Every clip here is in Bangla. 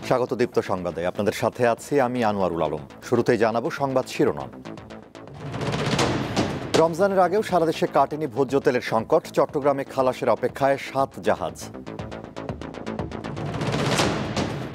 স্বাগত দীপ্ত সংবাদে আপনাদের সাথে আছি আমি আনোয়ারুল আলম। শুরুতেই জানাবো সংবাদ শিরোনাম। রমজানের আগেও সারা দেশে কাটেনি ভোজ্য তেলের সংকট, চট্টগ্রামে খালাসের অপেক্ষায় 7 জাহাজ।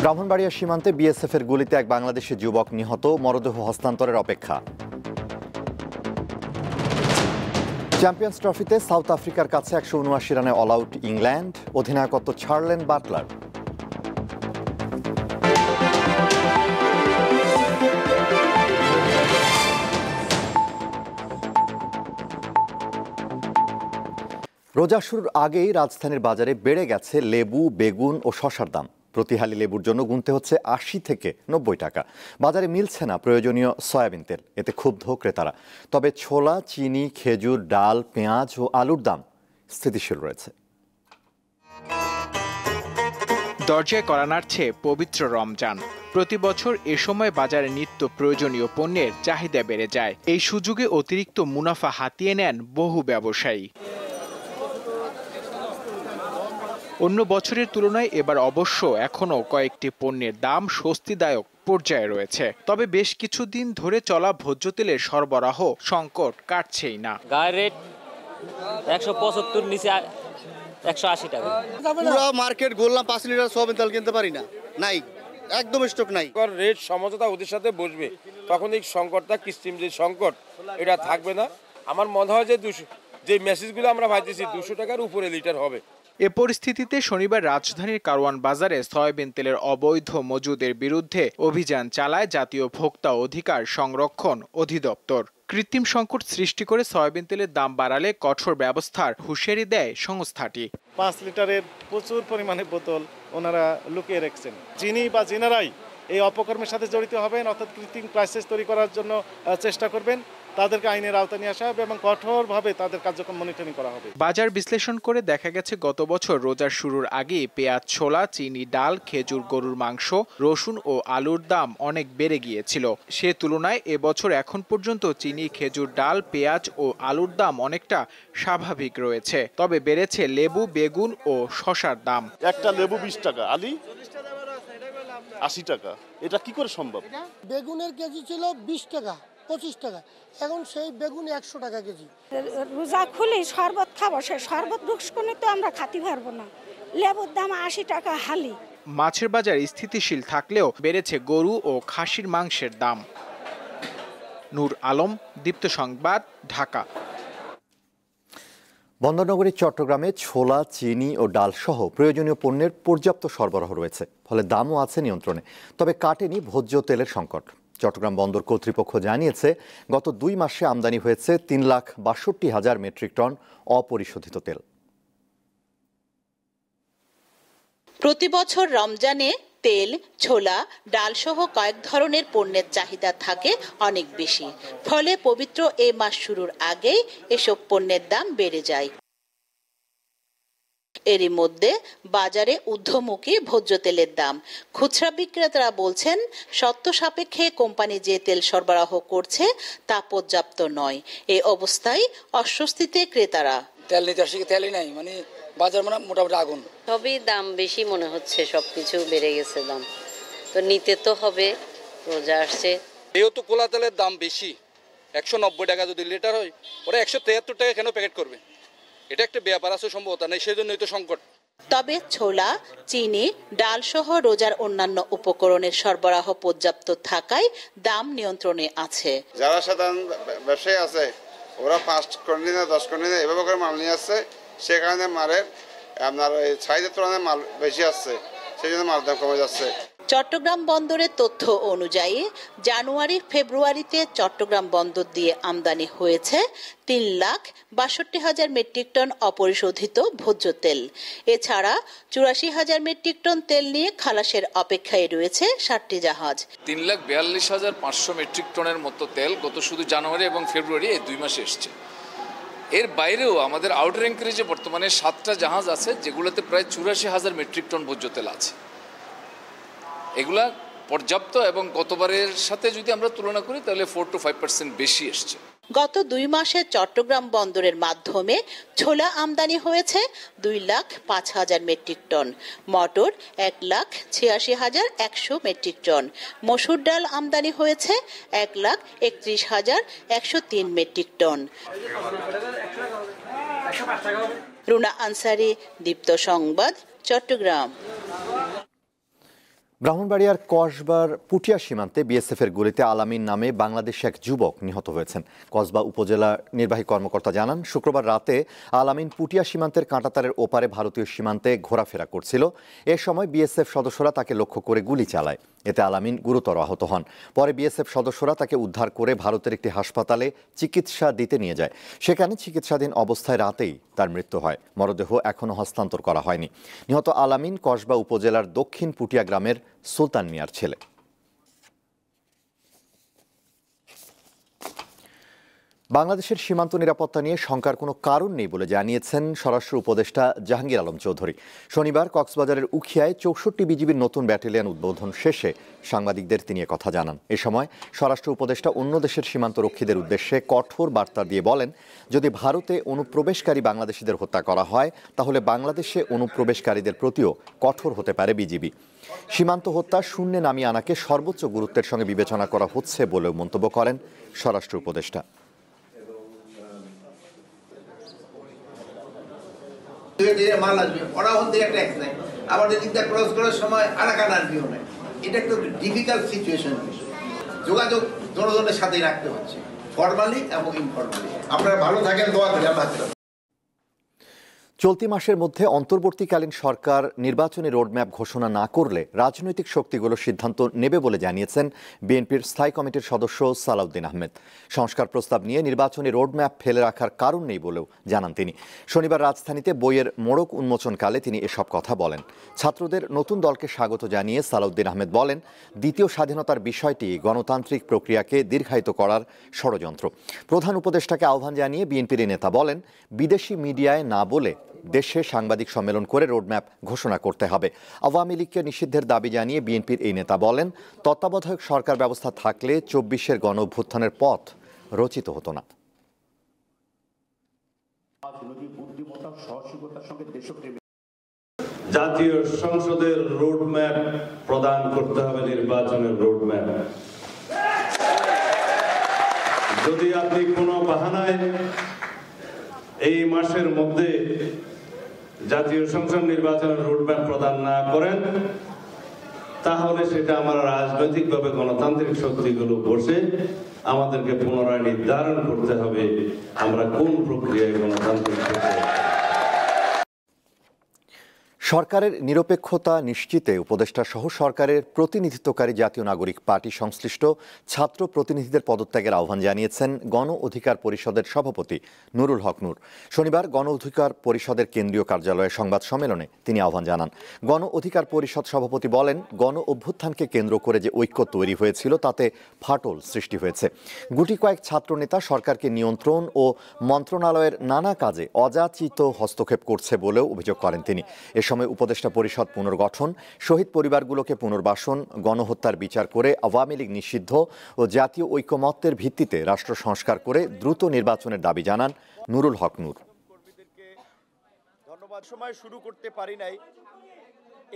ব্রাহ্মণবাড়িয়া সীমান্তে বিএসএফ এর গুলিতে এক বাংলাদেশি যুবক নিহত, মরদেহ হস্তান্তরের অপেক্ষা। চ্যাম্পিয়ন্স ট্রফিতে সাউথ আফ্রিকার কাছে 179 রানে অল আউট ইংল্যান্ড, অধিনায়কত্ব ছাড়লেন বাটলার। রোজা শুরুর আগেই রাজধানীর বাজারে বেড়ে গেছে লেবু, বেগুন ও শসার দাম। প্রতি হালি লেবুর জন্য গুনতে হচ্ছে 80 থেকে 90 টাকা। বাজারে মিলছে না প্রয়োজনীয় সয়াবিন তেল, এতে ক্ষুব্ধ ক্রেতারা। তবে ছোলা, চিনি, খেজুর, ডাল, পেঁয়াজ ও আলুর দাম স্থিতিশীল রয়েছে। দরজায় কড়া নাড়ছে পবিত্র রমজান। প্রতি বছর এ সময় বাজারে নিত্য প্রয়োজনীয় পণ্যের চাহিদা বেড়ে যায়। এই সুযোগে অতিরিক্ত মুনাফা হাতিয়ে নেন বহু ব্যবসায়ী। অন্য বছরের তুলনায় এবার অবশ্য এখনো কয়েকটি পণ্যের দাম স্বস্তিদায়ক পর্যায়ে রয়েছে। তবে বেশ কিছুদিন ধরে চলা ভোজ্য তেলের সরবরাহ সংকট কাটছেই না। গায়ের রেট 175 নিচে 180 টাকা। পুরো মার্কেট ঘুরলাম, 5 লিটার সয়াবিন তেল কিনতে পারি না, নাই, একদম স্টক নাই। রেট সমঝোতা ওদের সাথে বসবে, তখন এই সংকটটা কৃত্রিম যে সংকট এটা থাকবে না। আমার মনে হয় যে মেসেজগুলো আমরা ভাবতেছি 200 টাকার উপরে লিটার হবে। এ পরিস্থিতিতে শনিবার রাজধানীর কারওয়ান বাজারে সয়াবিন তেলের অবৈধ মজুদের বিরুদ্ধে অভিযান চালায় জাতীয় ভোক্তা অধিকার সংরক্ষণ অধিদপ্তর। কৃত্রিম সংকট সৃষ্টি করে সয়াবিন তেলের দাম বাড়ালে কঠোর ব্যবস্থার হুঁশিয়ারি দেয় সংস্থাটি। 5 লিটারের প্রচুর পরিমাণে বোতল ওনারা লুকিয়ে রেখেছেন। যিনি বা যিনারাই এই অপকর্মের সাথে জড়িত হবেন, অর্থাৎ কৃত্রিম ক্রাইসিস তৈরি করার জন্য চেষ্টা করবেন, তাদেরকে আইনের আওতায় নিয়ে আসা হবে এবং কঠোরভাবে তাদের কার্যক্রম মনিটরিং করা হবে। বাজার বিশ্লেষণ করে দেখা গেছে গত বছর রোজার শুরুর আগে পেঁয়াজ, ছোলা, চিনি, ডাল, খেজুর, গরুর মাংস, রসুন ও আলুর দাম অনেক বেড়ে গিয়েছিল। সে তুলনায় এবছর এখন পর্যন্ত চিনি, খেজুর, ডাল, পেঁয়াজ ও আলুর দাম অনেকটা স্বাভাবিক রয়েছে। তবে বেড়েছে লেবু, বেগুন ও শসার দাম। একটা লেবু 20 টাকা, আলি 80 টাকা। এটা কি করে সম্ভব? বেগুনের কেজি ছিল 20 টাকা, 25 টাকা, এখন সেই বেগুন 100 টাকা কেজি। রোজা খুলি শরবত খাবো, সে শরবত রুক্সকুনি তো আমরা খাতে পারবো না। লেবুর দাম 80 টাকা হালি। মাছের বাজার স্থিতিশীল থাকলেও বেড়েছে গরু ও খাসির মাংসের দাম। নূর আলম, দীপ্ত সংবাদ, ঢাকা। বন্দরনগরী চট্টগ্রামে ছোলা, চিনি ও ডাল সহ প্রয়োজনীয় পণ্যের পর্যাপ্ত সরবরাহ রয়েছে, ফলে দামও আছে নিয়ন্ত্রণে। তবে কাটেনি ভোজ্য তেলের সংকট। চট্টগ্রাম বন্দর কর্তৃপক্ষ জানিয়েছে, গত 2 মাসে আমদানি হয়েছে 3,62,000 মেট্রিক টন অপরিশোধিত তেল। প্রতি বছর রমজানে তেল, ছোলা, ডাল সহ কয়েক ধরনের পণ্যের চাহিদা থাকে অনেক বেশি। ফলে পবিত্র এই মাস শুরুর আগেই এসব পণ্যের দাম বেড়ে যায়। এরই মধ্যে বাজারে ঊর্ধ্বমুখী ভোজ্য তেলের দাম। খুচরা বিক্রেতারা বলছেন, শর্ত সাপেক্ষে কোম্পানি যে তেল সরবরাহ করছে তা পর্যাপ্ত নয়। এই অবস্থায় অস্বস্তিতে ক্রেতারা। তেল নিতে আসি, তেলই নাই, মানে বাজার মানে মোটামুটি আগুন। সবই দাম বেশি মনে হচ্ছে, সবকিছু বেড়ে গেছে দাম, তো নিতে তো হবে, রোজা আসছে। যেহেতু কোলা তেলের দাম বেশি, 190 টাকা যদি লিটার হয়, ওরা 173 টাকা কেন প্যাকেট করবে? এটা একটা ব্যাপার আছে, সম্ভবত নেই, সেই জন্যই তো সংকট। তবে ছোলা, চিনি, ডাল সহ রোজার অন্যান্য উপকরণের সরবরাহ পর্যাপ্ত থাকায় দাম নিয়ন্ত্রণে আছে। যারা সাধারণ ব্যবসায়ী আছে, ওরা 5 কন্টেনার 10 কন্টেনার এভাবে করে মাল নিয়ে আসছে, সে কারণে মালের আপনার চাহিদার তুলনায় মাল বেশি আসছে, সেই জন্য মাল দাম কমে যাচ্ছে। চট্টগ্রাম বন্দরের তথ্য অনুযায়ী জানুয়ারি ফেব্রুয়ারিতে চট্টগ্রাম বন্দর দিয়ে আমদানি হয়েছে 3,62,000 মেট্রিক টন অপরিশোধিত ভোজ্য তেল। এছাড়া 84,000 মেট্রিক টন তেল নিয়ে খালাসের অপেক্ষায় রয়েছে 7টি জাহাজ। 3,42,500 মেট্রিক টনের মতো তেল গত শুধু জানুয়ারি এবং ফেব্রুয়ারি এই 2 মাসে এসছে। এর বাইরেও আমাদের আউটার অ্যাঙ্কারেজে বর্তমানে 7টা জাহাজ আছে, যেগুলোতে প্রায় 84,000 মেট্রিক টন ভোজ্য তেল আছে। এগুলা পর্যাপ্ত এবং গতবারের সাথে যদি আমরা তুলনা করি তাহলে 4 to 5% বেশি এসছে। গত 2 মাসে চট্টগ্রাম বন্দরের মাধ্যমে ছোলা আমদানি হয়েছে 2,05,000 মেট্রিক টন, মটর 1,86,100 মেট্রিক টন, মসুর ডাল আমদানি হয়েছে 1,31,103 মেট্রিক টন। রুনা আনসারি, দীপ্ত সংবাদ, চট্টগ্রাম। ব্রাহ্মণবাড়িয়ার কসবার পুটিয়া সীমান্তে বিএসএফের গুলিতে আলামিন নামে বাংলাদেশি এক যুবক নিহত হয়েছেন। কসবা উপজেলা নির্বাহী কর্মকর্তা জানান, শুক্রবার রাতে আলামিন পুটিয়া সীমান্তের কাঁটাতারের ওপারে ভারতীয় সীমান্তে ঘোরাফেরা করছিল। এ সময় বিএসএফ সদস্যরা তাকে লক্ষ্য করে গুলি চালায়। এতে আলামিন গুরুতর আহত হন। পরে বিএসএফ সদস্যরা তাকে উদ্ধার করে ভারতের একটি হাসপাতালে চিকিৎসা দিতে নিয়ে যায়। সেখানে চিকিৎসাধীন অবস্থায় রাতেই তার মৃত্যু হয়। মরদেহ এখনও হস্তান্তর করা হয়নি। নিহত আলামিন কসবা উপজেলার দক্ষিণ পুটিয়া গ্রামের সুলতান মিয়ার ছেলে। বাংলাদেশের সীমান্ত নিরাপত্তা নিয়ে শঙ্কার কোনো কারণ নেই বলে জানিয়েছেন স্বরাষ্ট্র উপদেষ্টা জাহাঙ্গীর আলম চৌধুরী। শনিবার কক্সবাজারের উখিয়ায় 64 বিজিবির নতুন ব্যাটালিয়ন উদ্বোধন শেষে সাংবাদিকদের তিনি কথা জানান। এ সময় স্বরাষ্ট্র উপদেষ্টা অন্য দেশের সীমান্তরক্ষীদের উদ্দেশ্যে কঠোর বার্তা দিয়ে বলেন, যদি ভারতে অনুপ্রবেশকারী বাংলাদেশিদের হত্যা করা হয় তাহলে বাংলাদেশে অনুপ্রবেশকারীদের প্রতিও কঠোর হতে পারে বিজিবি। সীমান্ত হত্যা শূন্যে নামিয়ে আনাকে সর্বোচ্চ গুরুত্বের সঙ্গে বিবেচনা করা হচ্ছে বলেও মন্তব্য করেন স্বরাষ্ট্র উপদেষ্টা। মাল আসবে, ওরা হতে একটা অ্যাক্সিডেন্ট, আবার এদিকটা ক্রস করার সময় আরাকান আর্মিও নেই। এটা একটা ডিফিকাল্ট সিচুয়েশন। যোগাযোগ জনগণের সাথেই রাখতে হচ্ছে, ফর্মালি এবং ইনফর্মালি। আপনারা ভালো থাকেন, দোয়া করি। আল্লাহ। চলতি মাসের মধ্যে অন্তর্বর্তীকালীন সরকার নির্বাচনী রোডম্যাপ ঘোষণা না করলে রাজনৈতিক শক্তিগুলো সিদ্ধান্ত নেবে বলে জানিয়েছেন বিএনপির স্থায়ী কমিটির সদস্য সালাউদ্দিন আহমেদ। সংস্কার প্রস্তাব নিয়ে নির্বাচনী রোডম্যাপ ফেলে রাখার কারণ নেই বলেও জানান তিনি। শনিবার রাজধানীতে বইয়ের মোড়ক উন্মোচনকালে তিনি এসব কথা বলেন। ছাত্রদের নতুন দলকে স্বাগত জানিয়ে সালাউদ্দিন আহমেদ বলেন, দ্বিতীয় স্বাধীনতার বিষয়টি গণতান্ত্রিক প্রক্রিয়াকে দীর্ঘায়িত করার ষড়যন্ত্র। প্রধান উপদেষ্টাকে আহ্বান জানিয়ে বিএনপির নেতা বলেন, বিদেশি মিডিয়ায় না বলে দেশে সাংবাদিক সম্মেলন করে রোডম্যাপ ঘোষণা করতে হবে। আওয়ামী লীগকে নিষিদ্ধের দাবি জানিয়ে বিএনপির এই নেতা বলেন, তত্ত্বাবধায়ক সরকার ব্যবস্থা থাকলে 24-এর গণ অভ্যুত্থানের পথ রচিত হতো না। জাতীয় সংসদের রোডম্যাপ প্রদান করতে হবে, নির্বাচনের রোডম্যাপ। যদি আপনি কোনো বাহানায় এই মাসের মধ্যে জাতীয় সংসদ নির্বাচনের রোডম্যাপ প্রদান না করেন, তাহলে সেটা আমরা রাজনৈতিকভাবে গণতান্ত্রিক শক্তিগুলো বসে আমাদেরকে পুনরায় নির্ধারণ করতে হবে আমরা কোন প্রক্রিয়ায় গণতান্ত্রিক প্রক্রিয়া। সরকারের নিরপেক্ষতা নিশ্চিতে উপদেষ্টা সহ সরকারের প্রতিনিধিত্বকারী জাতীয় নাগরিক পার্টি সংশ্লিষ্ট ছাত্র প্রতিনিধিদের পদত্যাগের আহ্বান জানিয়েছেন গণ অধিকার পরিষদের সভাপতি নুরুল হক নূর। শনিবার গণ অধিকার পরিষদের কেন্দ্রীয় কার্যালয়ে সংবাদ সম্মেলনে তিনি আহ্বান জানান। গণ অধিকার পরিষদ সভাপতি বলেন, গণ অভ্যুত্থানকে কেন্দ্র করে যে ঐক্য তৈরি হয়েছিল তাতে ফাটল সৃষ্টি হয়েছে। গুটি কয়েক ছাত্রনেতা সরকারকে নিয়ন্ত্রণ ও মন্ত্রণালয়ের নানা কাজে অযাচিত হস্তক্ষেপ করছে বলেও অভিযোগ করেন তিনি। এ সময় উপদেষ্টা পরিষদ পুনর্গঠন, শহীদ পরিবারগুলোকে পুনর্বাসন, গণহত্যার বিচার করে আওয়ামী লীগ নিষিদ্ধ ও জাতীয় ঐকমত্যের ভিত্তিতে রাষ্ট্র সংস্কার করে দ্রুত নির্বাচনের দাবি জানান নুরুল হক নূর। ধন্যবাদ। সময় শুরু করতে পারি নাই।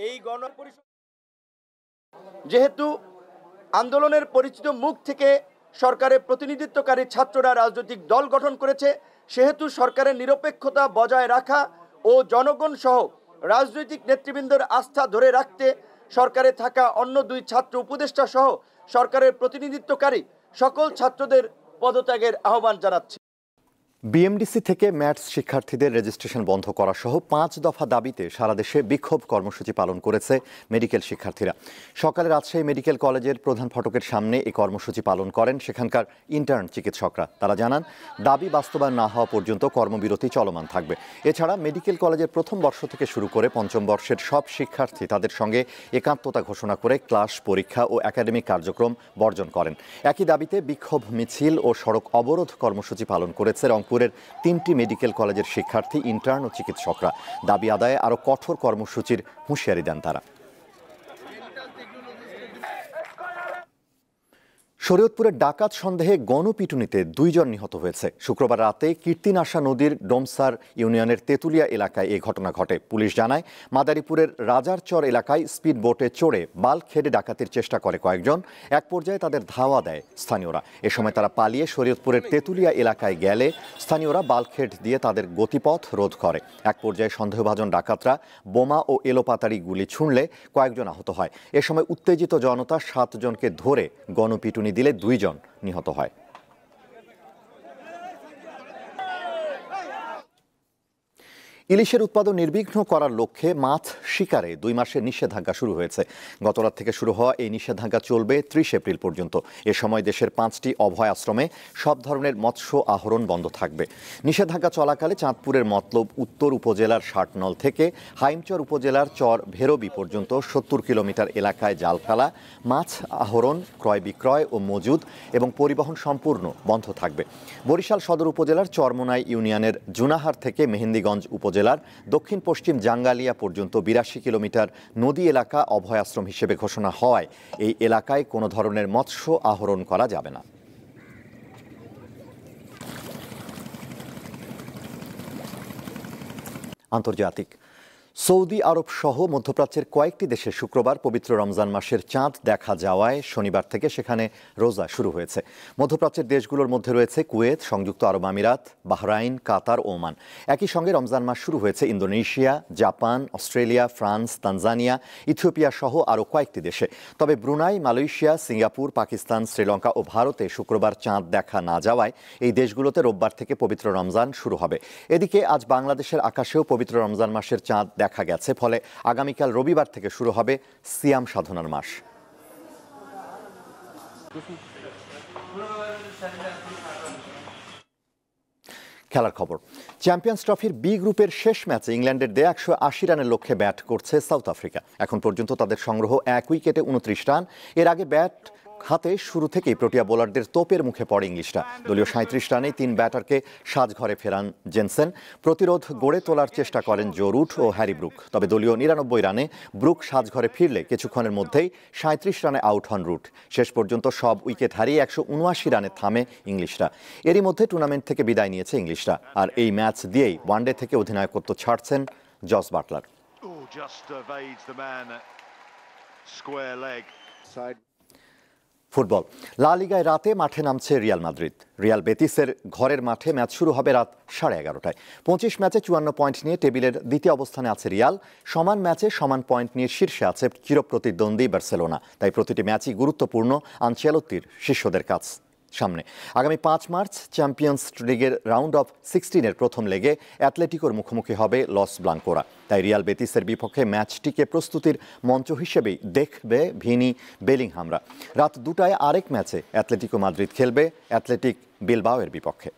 এই গণপরিষদ যেহেতু আন্দোলনের পরিচিত মুখ থেকে সরকারের প্রতিনিধিত্বকারী ছাত্ররা রাজনৈতিক দল গঠন করেছে, সেহেতু সরকারের নিরপেক্ষতা বজায় রাখা ও জনগণ সহ রাজনৈতিক নেতৃবৃন্দের আস্থা ধরে রাখতে সরকারে থাকা অন্য 2 ছাত্র উপদেষ্টা সহ সরকারের প্রতিনিধিত্বকারী সকল ছাত্রদের পদত্যাগের আহ্বান জানাচ্ছি। বিএমডিসি থেকে ম্যাথস শিক্ষার্থীদের রেজিস্ট্রেশন বন্ধ করা সহ 5 দফা দাবিতে সারা দেশে বিক্ষোভ কর্মসূচি পালন করেছে মেডিকেল শিক্ষার্থীরা। সকালে রাজশাহী মেডিকেল কলেজের প্রধান ফটকের সামনে এই কর্মসূচি পালন করেন সেখানকার ইন্টার্ন চিকিৎসকরা। তারা জানান, দাবি বাস্তবায়ন না হওয়া পর্যন্ত কর্মবিরতি চলমান থাকবে। এছাড়া মেডিকেল কলেজের প্রথম বর্ষ থেকে শুরু করে পঞ্চম বর্ষের সব শিক্ষার্থী তাদের সঙ্গে একাত্মতা ঘোষণা করে ক্লাস, পরীক্ষা ও একাডেমিক কার্যক্রম বর্জন করেন। একই দাবিতে বিক্ষোভ মিছিল ও সড়ক অবরোধ কর্মসূচি পালন করেছে রংপুরের 3টি মেডিকেল কলেজের শিক্ষার্থী, ইন্টার্ন ও চিকিৎসকরা। দাবি আদায়ে আরও কঠোর কর্মসূচির হুঁশিয়ারি দেন তারা। শরীয়তপুরের ডাকাত সন্দেহে গণপিটুনিতে 2 জন নিহত হয়েছে। শুক্রবার রাতে কীর্তিনাশা নদীর ডোমসার ইউনিয়নের তেতুলিয়া এলাকায় এই ঘটনা ঘটে। পুলিশ জানায়, মাদারীপুরের রাজারচর এলাকায় স্পিড বোটে চড়ে বাল খেডে ডাকাতির চেষ্টা করে কয়েকজন। এক পর্যায়ে তাদের ধাওয়া দেয় স্থানীয়রা। এ সময় তারা পালিয়ে শরীয়তপুরের তেতুলিয়া এলাকায় গেলে স্থানীয়রা বালখেড দিয়ে তাদের গতিপথ রোধ করে। এক পর্যায়ে সন্দেহভাজন ডাকাতরা বোমা ও এলোপাতাড়ি গুলি ছুঁড়লে কয়েকজন আহত হয়। এ সময় উত্তেজিত জনতা 7 জনকে ধরে গণপিটুনি দিলে 2 জন নিহত হয়। ইলিশের উৎপাদন নির্বিঘ্ন করার লক্ষ্যে মাছ শিকারে 2 মাসের নিষেধাজ্ঞা শুরু হয়েছে। গতরাত থেকে শুরু হওয়া এই নিষেধাজ্ঞা চলবে 30 এপ্রিল পর্যন্ত। এ সময় দেশের 5টি অভয় আশ্রমে সব ধরনের মৎস্য আহরণ বন্ধ থাকবে। নিষেধাজ্ঞা চলাকালে চাঁদপুরের মতলব উত্তর উপজেলার ষাটনল থেকে হাইমচর উপজেলার চর ভেরবি পর্যন্ত 70 কিলোমিটার এলাকায় জাল ফেলা, মাছ আহরণ, ক্রয় বিক্রয় ও মজুদ এবং পরিবহন সম্পূর্ণ বন্ধ থাকবে। বরিশাল সদর উপজেলার চরমোনাই ইউনিয়নের জুনাহার থেকে মেহেন্দিগঞ্জ উপজেলার দক্ষিণ পশ্চিম জাঙ্গালিয়া পর্যন্ত 82 কিলোমিটার নদী এলাকা অভয় আশ্রম হিসেবে ঘোষণা হওয়ায় এই এলাকায় কোনো ধরনের মৎস্য আহরণ করা যাবে না। আন্তর্জাতিক। সৌদি আরব সহ মধ্যপ্রাচ্যের কয়েকটি দেশে শুক্রবার পবিত্র রমজান মাসের চাঁদ দেখা যাওয়ায় শনিবার থেকে সেখানে রোজা শুরু হয়েছে। মধ্যপ্রাচ্যের দেশগুলোর মধ্যে রয়েছে কুয়েত, সংযুক্ত আরব আমিরাত, বাহরাইন, কাতার, ওমান। একই সঙ্গে রমজান মাস শুরু হয়েছে Indonesia, Japan, Australia, France, Tanzania, Ethiopia সহ আরও কয়েকটি দেশে। তবে Brunei, Malaysia, Singapore, Pakistan, Sri Lanka ও ভারতে শুক্রবার চাঁদ দেখা না যাওয়ায় এই দেশগুলোতে রোববার থেকে পবিত্র রমজান শুরু হবে। এদিকে আজ বাংলাদেশের আকাশেও পবিত্র রমজান মাসের চাঁদ দেখা গেছে। ফলে আগামীকাল রবিবার থেকে শুরু হবে সিয়াম সাধনার মাস। খেলার খবর। চ্যাম্পিয়ন্স ট্রফির বি গ্রুপের শেষ ম্যাচে ইংল্যান্ডের 180 রানের লক্ষ্যে ব্যাট করছে সাউথ আফ্রিকা। এখন পর্যন্ত তাদের সংগ্রহ 1 উইকেটে 29 রান। এর আগে ব্যাট হাতে শুরু থেকেই প্রোটিয়া বোলারদের তোপের মুখে পড়ে ইংলিশরা। দলীয় 37 রানেই 3 ব্যাটারকে সাজঘরে ফেরান জেনসেন। প্রতিরোধ গড়ে তোলার চেষ্টা করেন জো রুট ও হ্যারি ব্রুক। তবে দলীয় 99 রানে ব্রুক সাজঘরে ফিরলে কিছুক্ষণের মধ্যেই 37 রানে আউট হন রুট। শেষ পর্যন্ত সব উইকেট হারিয়ে 179 রানে থামে ইংলিশরা। এরই মধ্যে টুর্নামেন্ট থেকে বিদায় নিয়েছে ইংলিশরা। আর এই ম্যাচ দিয়েই ওয়ানডে থেকে অধিনায়কত্ব ছাড়ছেন জস বাটলার। ফুটবল। লা লিগায় রাতে মাঠে নামছে রিয়াল মাদ্রিদ। রিয়াল বেতিসের ঘরের মাঠে ম্যাচ শুরু হবে রাত 11:30টায়। 25 ম্যাচে 54 পয়েন্ট নিয়ে টেবিলের দ্বিতীয় অবস্থানে আছে রিয়াল। সমান ম্যাচে সমান পয়েন্ট নিয়ে শীর্ষে আছে চিরপ্রতিদ্বন্দ্বী বার্সেলোনা। তাই প্রতিটি ম্যাচই গুরুত্বপূর্ণ আনচেলত্তির শিষ্যদের কাছ সামনে। আগামী 5 মার্চ চ্যাম্পিয়ন্স লিগের রাউন্ড অফ 16-এর প্রথম লেগে অ্যাটলেটিকোর মুখোমুখি হবে লস ব্লাঙ্কোরা। তাই রিয়াল বেতিসের বিপক্ষে ম্যাচটিকে প্রস্তুতির মঞ্চ হিসেবেই দেখবে ভিনি বেলিংহামরা। রাত 2টায় আরেক ম্যাচে অ্যাটলেটিকো মাদ্রিদ খেলবে অ্যাটলেটিক বিলবাওয়ের বিপক্ষে।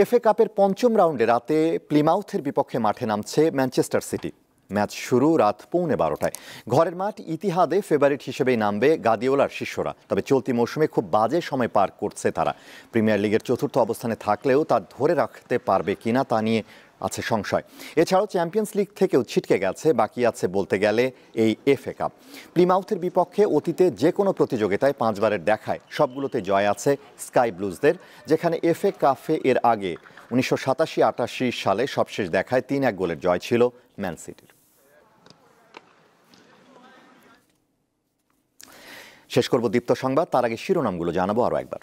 এফএ কাপের 5ম রাউন্ডে রাতে প্লিমাউথের বিপক্ষে মাঠে নামছে ম্যানচেস্টার সিটি। ম্যাচ শুরু রাত 11:15টায়। ঘরের মাঠ ইতিহাদে ফেভারিট হিসেবেই নামবে গাদিওলার শিষ্যরা। তবে চলতি মৌসুমে খুব বাজে সময় পার করছে তারা। প্রিমিয়ার লিগের 4র্থ অবস্থানে থাকলেও তা ধরে রাখতে পারবে কিনা তা নিয়ে আছে সংশয়। এছাড়াও চ্যাম্পিয়ন্স লিগ থেকেও ছিটকে গেছে। বাকি আছে বলতে গেলে এই এফএ কাপ। প্লিমাউথের বিপক্ষে অতীতে যে কোনো প্রতিযোগিতায় 5 বারের দেখায় সবগুলোতে জয় আছে স্কাই ব্লুজদের, যেখানে এফএ কাপে এর আগে 1987-88 সালে সবশেষ দেখায় 3-1 গোলের জয় ছিল ম্যান সিটির। শেষ করব দীপ্ত সংবাদ, তার আগে শিরোনামগুলো জানাবো আরও একবার।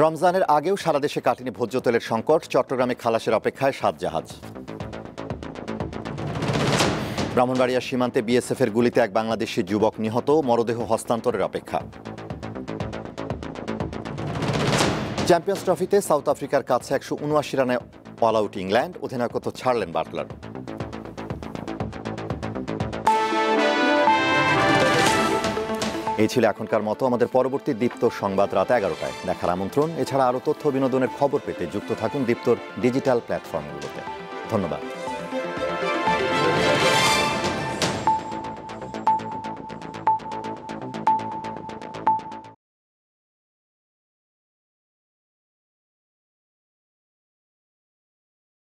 রমজানের আগেও সারা দেশে কাটেনি ভোজ্য তেলের সংকট। চট্টগ্রামে খালাসের অপেক্ষায় 7 জাহাজ। ব্রাহ্মণবাড়িয়া সীমান্তে বিএসএফের গুলিতে এক বাংলাদেশি যুবক নিহত, মরদেহ হস্তান্তরের অপেক্ষা। চ্যাম্পিয়ন্স ট্রফিতে সাউথ আফ্রিকার কাছে 179 রানে অল আউট ইংল্যান্ড, অধিনায়কত্ব ছাড়লেন বাটলার। এই ছিল এখনকার মতো। আমাদের পরবর্তী দীপ্ত সংবাদ রাত 11টায় দেখার আমন্ত্রণ। এছাড়া আরও তথ্য বিনোদনের খবর পেতে যুক্ত থাকুন দীপ্তর ডিজিটাল প্ল্যাটফর্মগুলোতে। ধন্যবাদ।